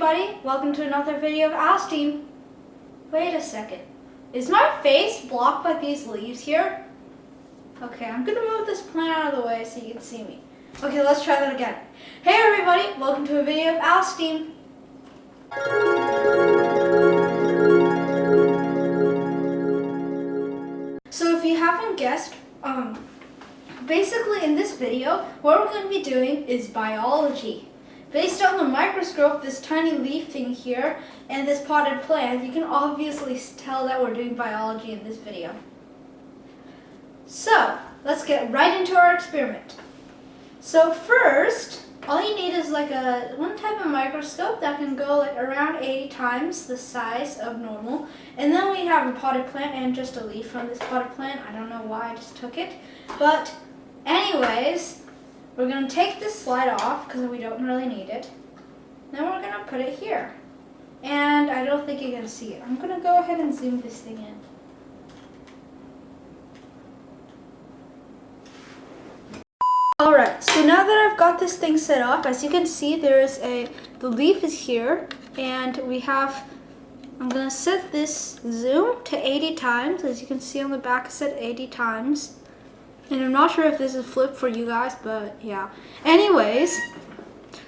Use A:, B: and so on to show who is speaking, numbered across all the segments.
A: everybody, welcome to another video of Alice Team. Wait a second, is my face blocked by these leaves here? Okay, I'm gonna move this plant out of the way so you can see me. Okay, let's try that again. Hey everybody, welcome to a video of Alice Team. So if you haven't guessed, basically in this video, what we're going to be doing is biology. Based on the microscope, this tiny leaf thing here, and this potted plant, you can obviously tell that we're doing biology in this video. So, let's get right into our experiment. So first, all you need is like one type of microscope that can go like around 80 times the size of normal. And then we have a potted plant and just a leaf from this potted plant. I don't know why I just took it. But anyways, we're going to take this slide off because we don't really need it. Then we're going to put it here. And I don't think you can see it. I'm going to go ahead and zoom this thing in. Alright, so now that I've got this thing set up, as you can see, the leaf is here. And we have, I'm going to set this zoom to 80 times. As you can see on the back, it's set 80 times. And I'm not sure if this is flipped for you guys, but yeah. Anyways,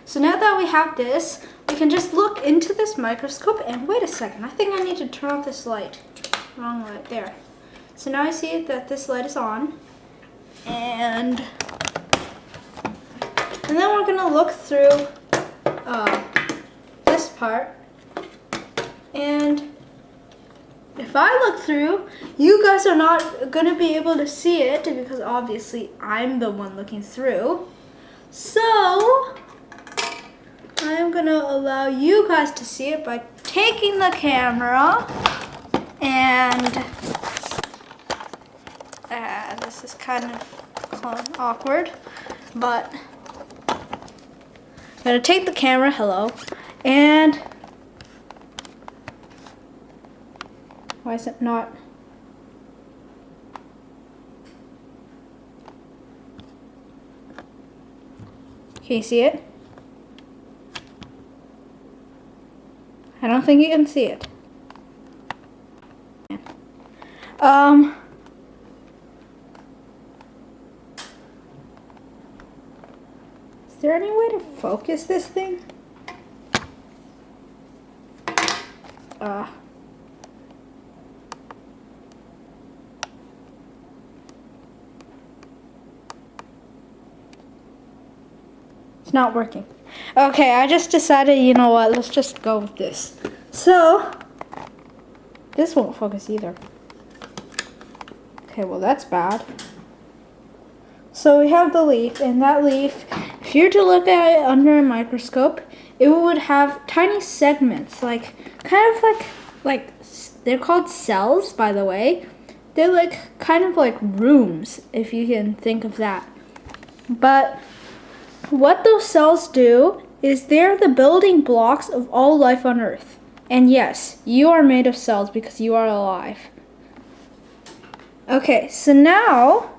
A: so now that we have this, we can just look into this microscope and wait a second. I think I need to turn off this light. Wrong light, there. So now I see that this light is on. And then we're gonna look through this part. And if I look through, you guys are not going to be able to see it because obviously I'm the one looking through. So I'm going to allow you guys to see it by taking the camera and this is kind of awkward, but I'm going to take the camera, and why is it not? Can you see it? I don't think you can see it. Is there any way to focus this thing? It's not working. Okay, I just decided, you know what, let's just go with this. So, this won't focus either. Okay, well that's bad. So we have the leaf, and that leaf, if you were to look at it under a microscope, it would have tiny segments, like they're called cells, by the way. They're like kind of like rooms, if you can think of that. But what those cells do is they're the building blocks of all life on Earth. And yes, you are made of cells because you are alive. Okay, so now,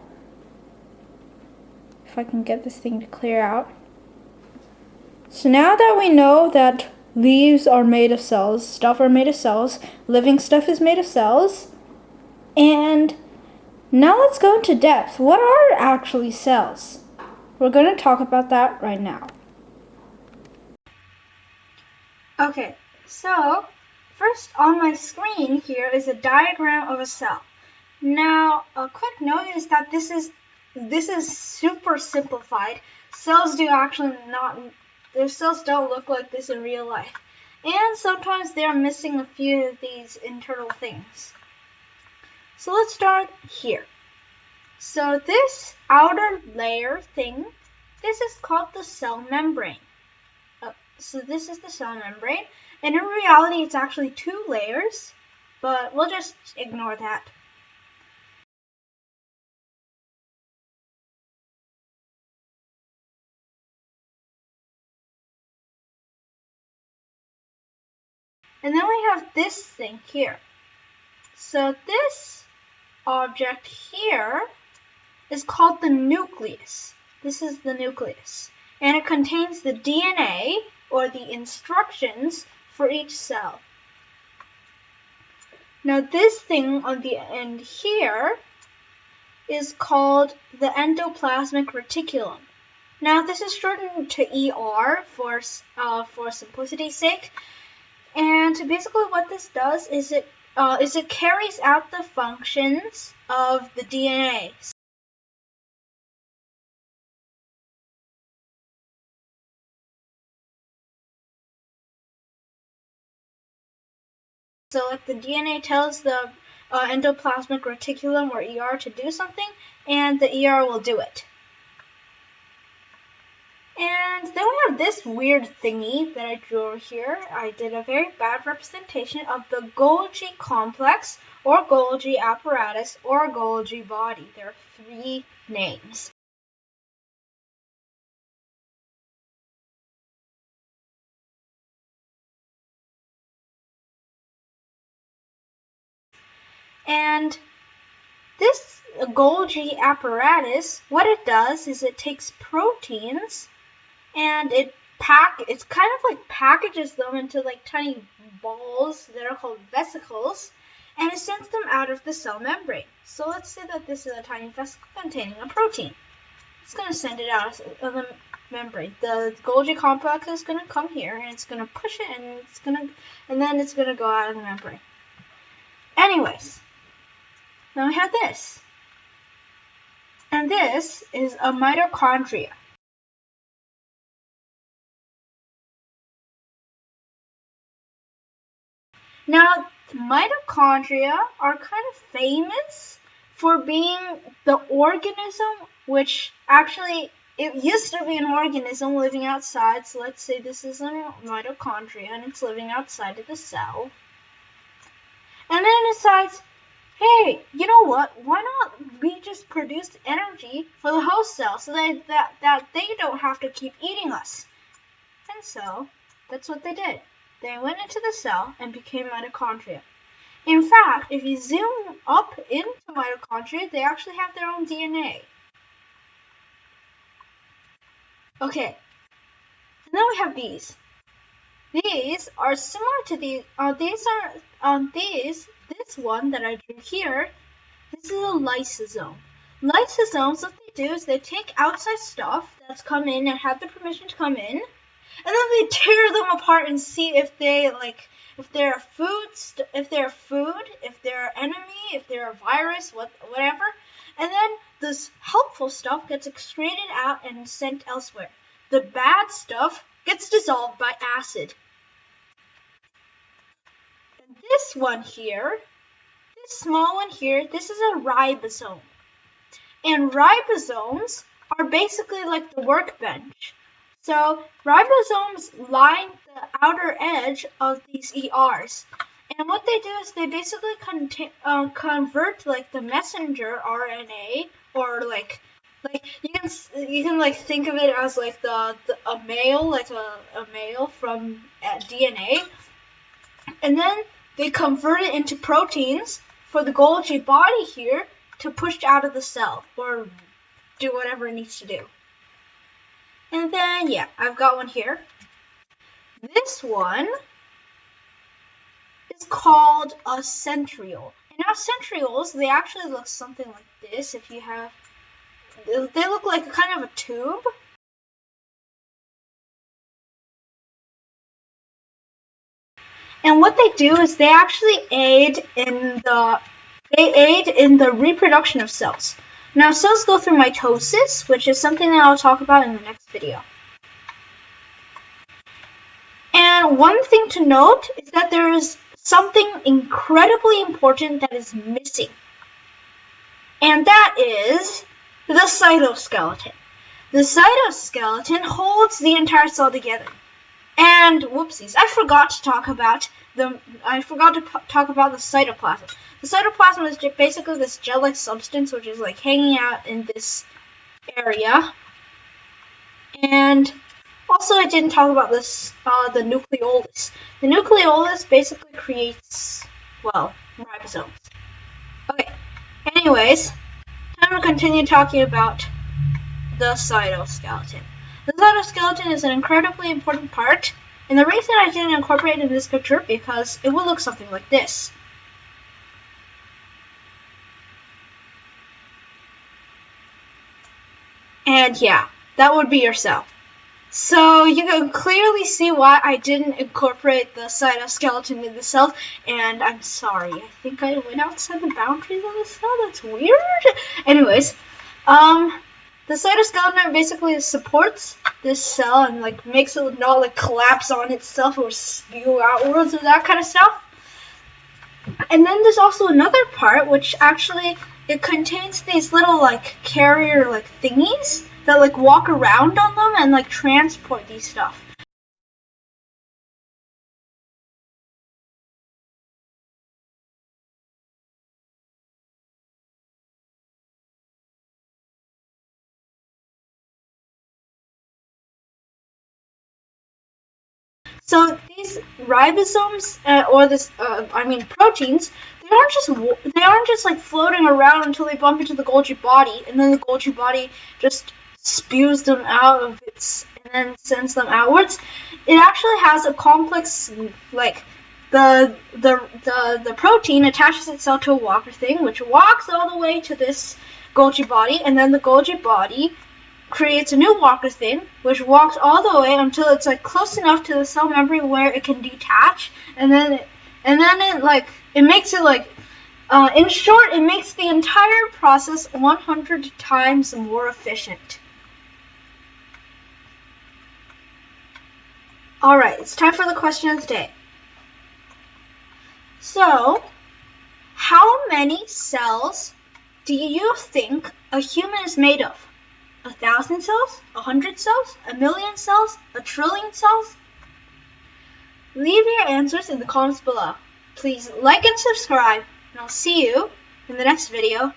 A: if I can get this thing to clear out. So now that we know that leaves are made of cells, stuff are made of cells, living stuff is made of cells, and now let's go into depth. What are actually cells? We're going to talk about that right now. Okay, so first on my screen here is a diagram of a cell. Now, a quick note is that this is super simplified. Cells their cells don't look like this in real life. And sometimes they're missing a few of these internal things. So let's start here. So this outer layer thing, this is called the cell membrane. So this is the cell membrane, and in reality it's actually 2 layers, but we'll just ignore that. And then we have this thing here. So this object here is called the nucleus. This is the nucleus. And it contains the DNA, or the instructions for each cell. Now this thing on the end here is called the endoplasmic reticulum. Now this is shortened to ER for simplicity's sake. And basically what this does is it carries out the functions of the DNA. So like the DNA tells the endoplasmic reticulum or ER to do something, and the ER will do it. And then we have this weird thingy that I drew over here. I did a very bad representation of the Golgi complex, or Golgi apparatus, or Golgi body. There are 3 names. And this Golgi apparatus, what it does is it takes proteins and it's kind of like packages them into like tiny balls that are called vesicles, and it sends them out of the cell membrane. So let's say that this is a tiny vesicle containing a protein. It's going to send it out of the membrane. The Golgi complex is going to come here and it's going to push it, and then it's going to go out of the membrane. Anyways, now we have this. And this is a mitochondria. Now, mitochondria are kind of famous for being the organism which actually, it used to be an organism living outside. So let's say this is a mitochondria and it's living outside of the cell. And then it decides, hey, you know what? Why not we just produce energy for the host cell so that they don't have to keep eating us? And so that's what they did. They went into the cell and became mitochondria. In fact, if you zoom up into mitochondria, they actually have their own DNA. Okay, and then we have these. These are similar to these. This one that I drew here. This is a lysosome. Lysosomes, what they do is they take outside stuff that's come in and have the permission to come in, and then they tear them apart and see if they're food, if they're enemy, if they're a virus, whatever. And then this helpful stuff gets excreted out and sent elsewhere. The bad stuff gets dissolved by acid. And this one here, this small one here, this is a ribosome. And ribosomes are basically like the workbench. So ribosomes line the outer edge of these ERs. And what they do is they basically convert like the messenger RNA, or like you can like think of it as like a mail from DNA, and then they convert it into proteins for the Golgi body here to push out of the cell or do whatever it needs to do. And then, yeah, I've got one here. This one is called a centriole. And now centrioles, they actually look something like this. They look like kind of a tube. And what they do is they actually aid in the reproduction of cells. Now, cells go through mitosis, which is something that I'll talk about in the next video. And one thing to note is that there is something incredibly important that is missing. And that is the cytoskeleton. The cytoskeleton holds the entire cell together. And whoopsies, I forgot to talk about the cytoplasm. The cytoplasm is basically this gel-like substance which is like hanging out in this area. And also I didn't talk about this, the nucleolus. The nucleolus basically creates, well, ribosomes. Okay, anyways, time to continue talking about the cytoskeleton. The cytoskeleton is an incredibly important part And the reason I didn't incorporate it in this picture because it will look something like this. And yeah, that would be your cell. So you can clearly see why I didn't incorporate the cytoskeleton in the cell, and I'm sorry. I think I went outside the boundaries of the cell. That's weird. Anyways, the cytoskeleton basically supports this cell and like makes it not like collapse on itself or spew outwards or that kind of stuff. And then there's also another part which actually it contains these little like carrier like thingies that like walk around on them and like transport these stuff. So these ribosomes or this proteins, they aren't just like floating around until they bump into the Golgi body, and then the Golgi body just spews them out of its and then sends them outwards. It actually has a complex like the protein attaches itself to a walker thing, which walks all the way to this Golgi body, and then the Golgi body creates a new walker thing, which walks all the way until it's like close enough to the cell membrane where it can detach, and then it makes it like in short, it makes the entire process 100 times more efficient. Alright, it's time for the question of the day. So, how many cells do you think a human is made of? 1,000 cells? 100 cells? 1,000,000 cells? 1,000,000,000,000 cells? Leave your answers in the comments below. Please like and subscribe, and I'll see you in the next video.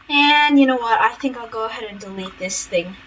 A: And you know what? I think I'll go ahead and delete this thing.